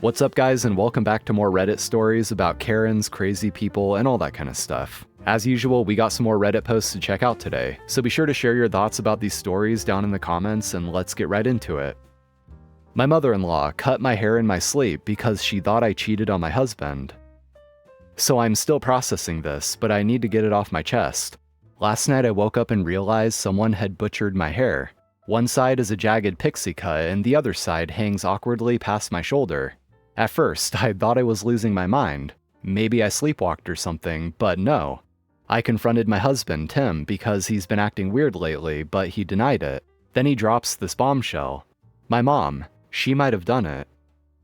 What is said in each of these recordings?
What's up, guys, and welcome back to more Reddit stories about Karens, crazy people, and all that kind of stuff. As usual, we got some more Reddit posts to check out today, so be sure to share your thoughts about these stories down in the comments and let's get right into it. My mother-in-law cut my hair in my sleep because she thought I cheated on my husband. So I'm still processing this, but I need to get it off my chest. Last night I woke up and realized someone had butchered my hair. One side is a jagged pixie cut and the other side hangs awkwardly past my shoulder. At first, I thought I was losing my mind. Maybe I sleepwalked or something, but no. I confronted my husband, Tim, because he's been acting weird lately, but he denied it. Then he drops this bombshell. My mom, she might have done it.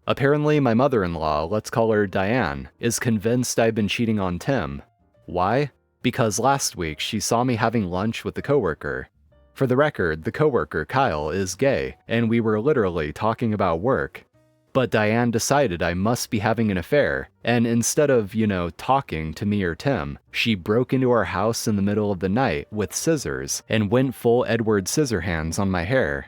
Apparently, my mother-in-law, let's call her Diane, is convinced I've been cheating on Tim. Why? Because last week she saw me having lunch with a coworker. For the record, the coworker, Kyle, is gay, and we were literally talking about work. But Diane decided I must be having an affair, and instead of, talking to me or Tim, she broke into our house in the middle of the night with scissors and went full Edward Scissorhands on my hair.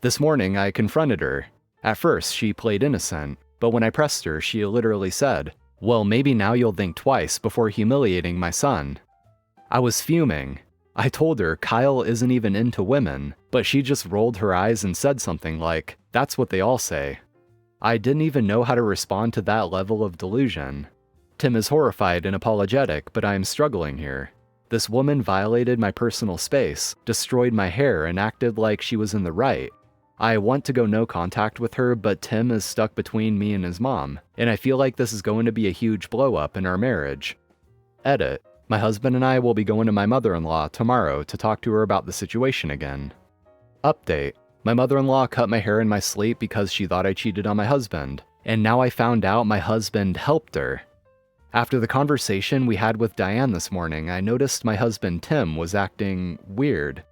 This morning, I confronted her. At first, she played innocent, but when I pressed her, she literally said, "Well, maybe now you'll think twice before humiliating my son." I was fuming. I told her Kyle isn't even into women, but she just rolled her eyes and said something like, "That's what they all say." I didn't even know how to respond to that level of delusion. Tim is horrified and apologetic, but I am struggling here. This woman violated my personal space, destroyed my hair, and acted like she was in the right. I want to go no contact with her, but Tim is stuck between me and his mom, and I feel like this is going to be a huge blow-up in our marriage. Edit. My husband and I will be going to my mother-in-law tomorrow to talk to her about the situation again. Update. My mother-in-law cut my hair in my sleep because she thought I cheated on my husband, and now I found out my husband helped her. After the conversation we had with Diane this morning, I noticed my husband Tim was acting weird.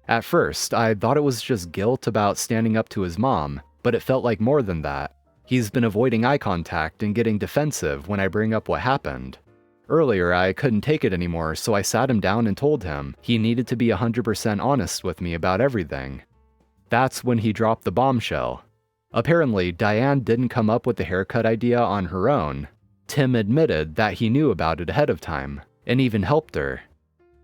At first, I thought it was just guilt about standing up to his mom, but it felt like more than that. He's been avoiding eye contact and getting defensive when I bring up what happened. Earlier, I couldn't take it anymore, so I sat him down and told him he needed to be 100% honest with me about everything. That's when he dropped the bombshell. Apparently, Diane didn't come up with the haircut idea on her own. Tim admitted that he knew about it ahead of time, and even helped her.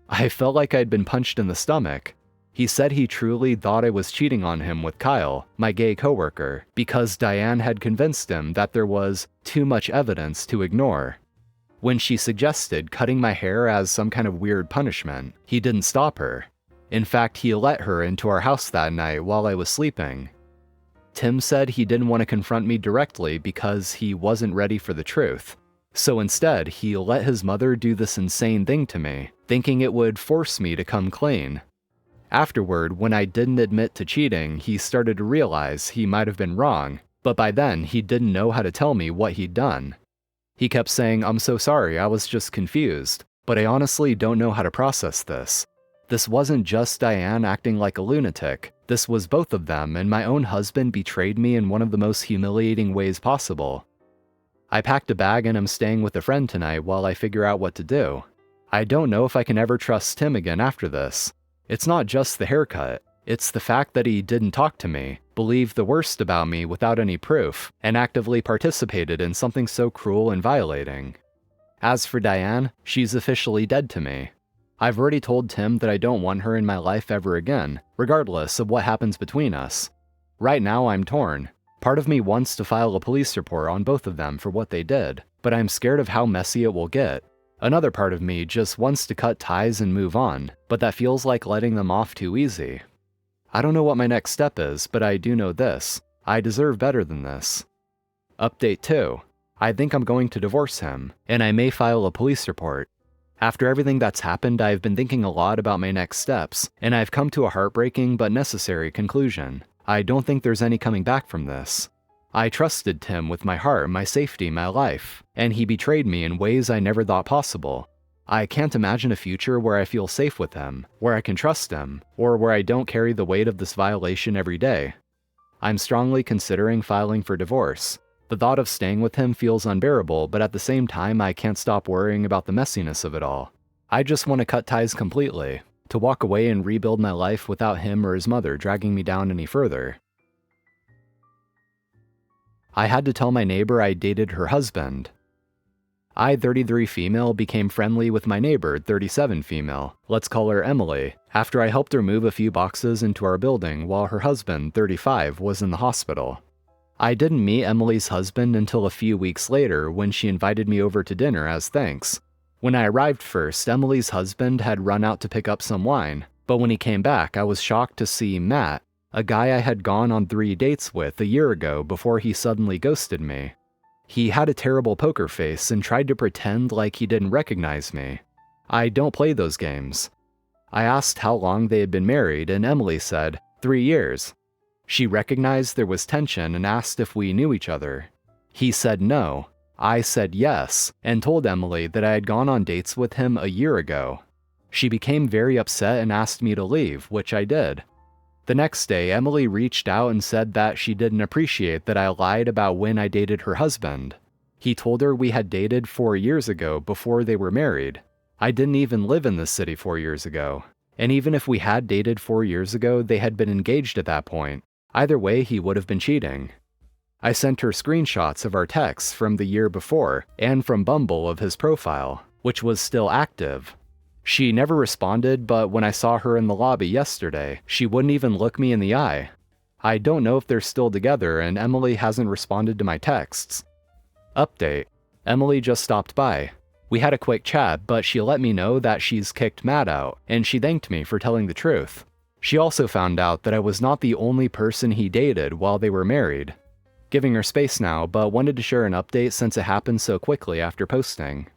I felt like I'd been punched in the stomach. He said he truly thought I was cheating on him with Kyle, my gay coworker, because Diane had convinced him that there was too much evidence to ignore. When she suggested cutting my hair as some kind of weird punishment, he didn't stop her. In fact, he let her into our house that night while I was sleeping. Tim said he didn't want to confront me directly because he wasn't ready for the truth. So instead, he let his mother do this insane thing to me, thinking it would force me to come clean. Afterward, when I didn't admit to cheating, he started to realize he might have been wrong, but by then he didn't know how to tell me what he'd done. He kept saying, "I'm so sorry, I was just confused, but I honestly don't know how to process this. This wasn't just Diane acting like a lunatic, this was both of them, and my own husband betrayed me in one of the most humiliating ways possible. I packed a bag and I'm staying with a friend tonight while I figure out what to do. I don't know if I can ever trust Tim again after this. It's not just the haircut, it's the fact that he didn't talk to me, believed the worst about me without any proof, and actively participated in something so cruel and violating. As for Diane, she's officially dead to me. I've already told Tim that I don't want her in my life ever again, regardless of what happens between us. Right now I'm torn. Part of me wants to file a police report on both of them for what they did, but I'm scared of how messy it will get. Another part of me just wants to cut ties and move on, but that feels like letting them off too easy. I don't know what my next step is, but I do know this. I deserve better than this. Update 2. I think I'm going to divorce him, and I may file a police report. After everything that's happened, I've been thinking a lot about my next steps, and I've come to a heartbreaking but necessary conclusion. I don't think there's any coming back from this. I trusted Tim with my heart, my safety, my life, and he betrayed me in ways I never thought possible. I can't imagine a future where I feel safe with him, where I can trust him, or where I don't carry the weight of this violation every day. I'm strongly considering filing for divorce. The thought of staying with him feels unbearable, but at the same time, I can't stop worrying about the messiness of it all. I just want to cut ties completely, to walk away and rebuild my life without him or his mother dragging me down any further. I had to tell my neighbor I dated her husband. I, 33 female, became friendly with my neighbor, 37 female. Let's call her Emily, after I helped her move a few boxes into our building while her husband, 35, was in the hospital. I didn't meet Emily's husband until a few weeks later when she invited me over to dinner as thanks. When I arrived first, Emily's husband had run out to pick up some wine, but when he came back, I was shocked to see Matt, a guy I had gone on 3 dates with a year ago before he suddenly ghosted me. He had a terrible poker face and tried to pretend like he didn't recognize me. I don't play those games. I asked how long they had been married, and Emily said, 3 years. She recognized there was tension and asked if we knew each other. He said no. I said yes, and told Emily that I had gone on dates with him a year ago. She became very upset and asked me to leave, which I did. The next day, Emily reached out and said that she didn't appreciate that I lied about when I dated her husband. He told her we had dated 4 years ago before they were married. I didn't even live in this city 4 years ago. And even if we had dated 4 years ago, they had been engaged at that point. Either way, he would have been cheating. I sent her screenshots of our texts from the year before and from Bumble of his profile, which was still active. She never responded, but when I saw her in the lobby yesterday, she wouldn't even look me in the eye. I don't know if they're still together, and Emily hasn't responded to my texts. Update: Emily just stopped by. We had a quick chat, but she let me know that she's kicked Matt out, and she thanked me for telling the truth. She also found out that I was not the only person he dated while they were married. Giving her space now, but wanted to share an update since it happened so quickly after posting.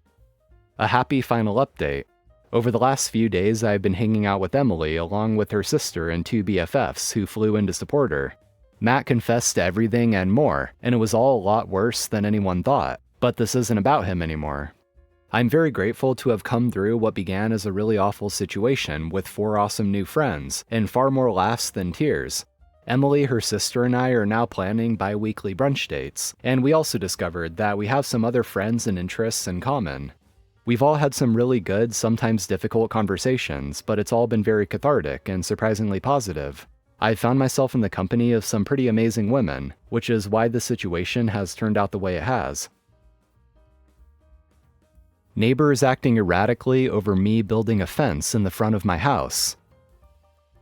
A happy final update. Over the last few days, I've been hanging out with Emily along with her sister and 2 BFFs who flew in to support her. Matt confessed to everything and more, and it was all a lot worse than anyone thought, but this isn't about him anymore. I'm very grateful to have come through what began as a really awful situation with 4 awesome new friends and far more laughs than tears. Emily, her sister, and I are now planning bi-weekly brunch dates, and we also discovered that we have some other friends and interests in common. We've all had some really good, sometimes difficult conversations, but it's all been very cathartic and surprisingly positive. I've found myself in the company of some pretty amazing women, which is why the situation has turned out the way it has. Neighbors acting erratically over me building a fence in the front of my house.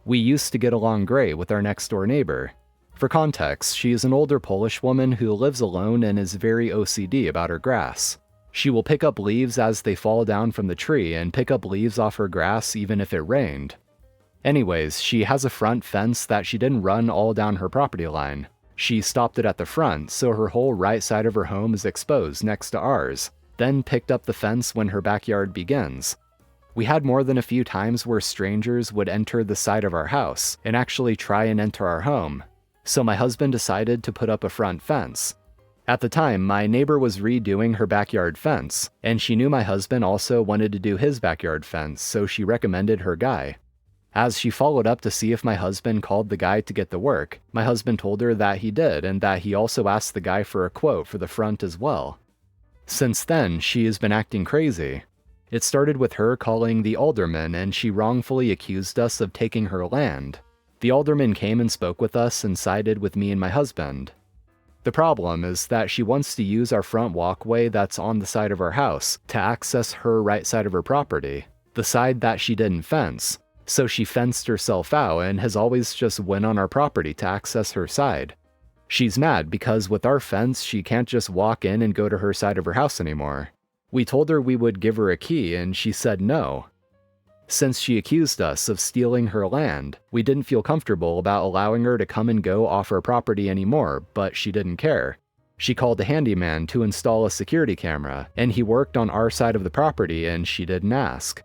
We used to get along great with our next-door neighbor. For context, she is an older Polish woman who lives alone and is very OCD about her grass. She will pick up leaves as they fall down from the tree and pick up leaves off her grass even if it rained. Anyways, she has a front fence that she didn't run all down her property line. She stopped it at the front, so her whole right side of her home is exposed next to ours, then picked up the fence when her backyard begins. We had more than a few times where strangers would enter the side of our house and actually try and enter our home, so my husband decided to put up a front fence. At the time, my neighbor was redoing her backyard fence, and she knew my husband also wanted to do his backyard fence, so she recommended her guy. As she followed up to see if my husband called the guy to get the work, my husband told her that he did and that he also asked the guy for a quote for the front as well. Since then, she has been acting crazy. It started with her calling the alderman, and she wrongfully accused us of taking her land. The alderman came and spoke with us and sided with me and my husband. The problem is that she wants to use our front walkway that's on the side of our house to access her right side of her property, the side that she didn't fence. So she fenced herself out and has always just went on our property to access her side. She's mad because with our fence, she can't just walk in and go to her side of her house anymore. We told her we would give her a key and she said no. Since she accused us of stealing her land, we didn't feel comfortable about allowing her to come and go off our property anymore, but she didn't care. She called a handyman to install a security camera, and he worked on our side of the property and she didn't ask.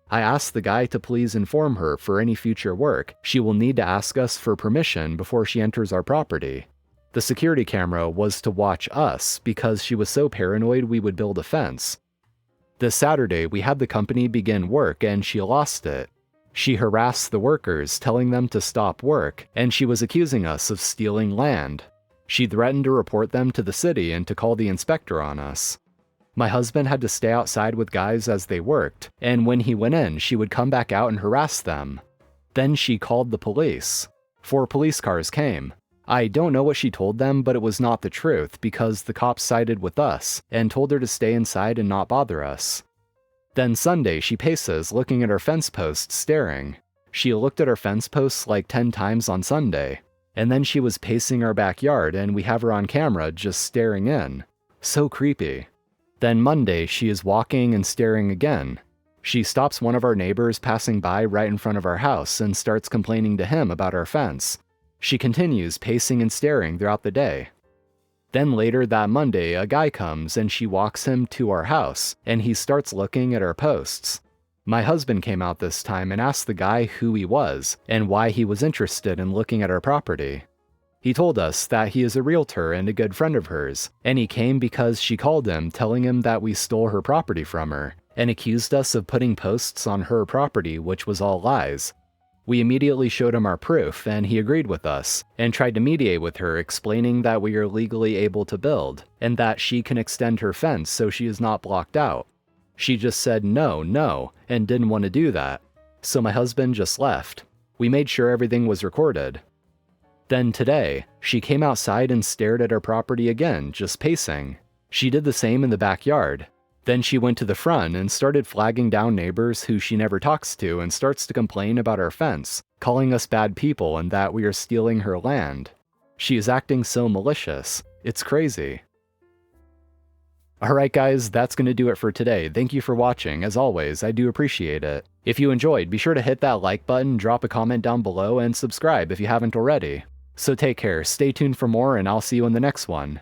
I asked the guy to please inform her for any future work. She will need to ask us for permission before she enters our property. The security camera was to watch us because she was so paranoid we would build a fence. This Saturday, we had the company begin work and she lost it. She harassed the workers, telling them to stop work, and she was accusing us of stealing land. She threatened to report them to the city and to call the inspector on us. My husband had to stay outside with guys as they worked, and when he went in, she would come back out and harass them. Then she called the police. 4 police cars came. I don't know what she told them, but it was not the truth because the cops sided with us and told her to stay inside and not bother us. Then Sunday, she paces, looking at our fence posts, staring. She looked at our fence posts like 10 times on Sunday. And then she was pacing our backyard and we have her on camera just staring in. So creepy. Then Monday, she is walking and staring again. She stops one of our neighbors passing by right in front of our house and starts complaining to him about our fence. She continues pacing and staring throughout the day. Then later that Monday, a guy comes and she walks him to our house and he starts looking at our posts. My husband came out this time and asked the guy who he was and why he was interested in looking at our property. He told us that he is a realtor and a good friend of hers, and he came because she called him telling him that we stole her property from her, and accused us of putting posts on her property, which was all lies. We immediately showed him our proof, and he agreed with us, and tried to mediate with her, explaining that we are legally able to build, and that she can extend her fence so she is not blocked out. She just said no, and didn't want to do that. So my husband just left. We made sure everything was recorded. Then today, she came outside and stared at our property again, just pacing. She did the same in the backyard. Then she went to the front and started flagging down neighbors who she never talks to and starts to complain about our fence, calling us bad people and that we are stealing her land. She is acting so malicious. It's crazy. Alright guys, that's gonna do it for today. Thank you for watching. As always, I do appreciate it. If you enjoyed, be sure to hit that like button, drop a comment down below, and subscribe if you haven't already. So take care, stay tuned for more, and I'll see you in the next one.